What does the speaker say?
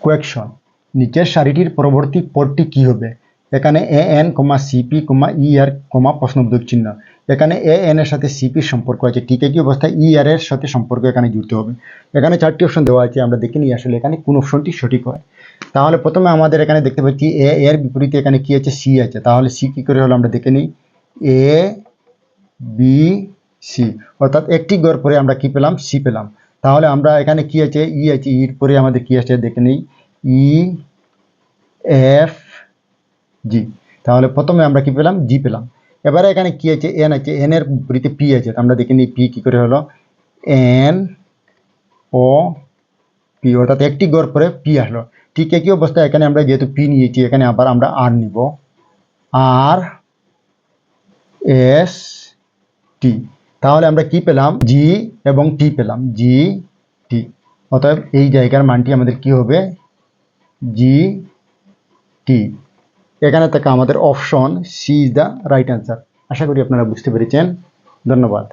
Question, নিচের সারিটির পরবর্তী পদটি কি হবে? এখানে an, সিপি, er, প্রশ্নবোধক চিহ্ন। এখানে an এর সাথে সিপির সম্পর্ক আছে, ঠিক একই অবস্থায় er এর সাথে সম্পর্ক এখানে জুড়তে হবে। এখানে 4টি অপশন দেওয়া আছে, আমরা দেখে নিই আসলে এখানে কোন অপশনটি সঠিক হয়। তাহলে প্রথমে আমাদের এখানে দেখতে পাচ্ছি এ এর বিপরীতে এখানে কি আছে? সি আছে। তাহলে সি কি করে হলো আমরা দেখে নিই। এ বি সি, অর্থাৎ একটি গড় পরে আমরা কি পেলাম? সি পেলাম। তাহলে আমরা এখানে কি আছে? ই আছে, ইর পরে আমাদের কি আছে দেখে নিই। E F G. তাহলে প্রথমে আমরা কি পেলাম? জি পেলাম। এবারে এখানে কি আছে? এন আছে, এন এর বিপরীতে পি আছে। আমরা দেখে নিই পি কি করে হলো। এন ও পি, অর্থাৎ একটি গড় পরে পি আসলো। ঠিক একই অবস্থায় এখানে আমরা যেহেতু পি নিয়েছি, এখানে আবার আমরা আর নিব, আর এস টি। তাহলে আমরা কি পেলাম? জি এবং টি পেলাম, জি টি। অতএব এই জায়গার মানটি আমাদের কি হবে? জি টি। এখানে থেকে আমাদের option C is the right answer. আশা করি আপনারা বুঝতে পেরেছেন। ধন্যবাদ।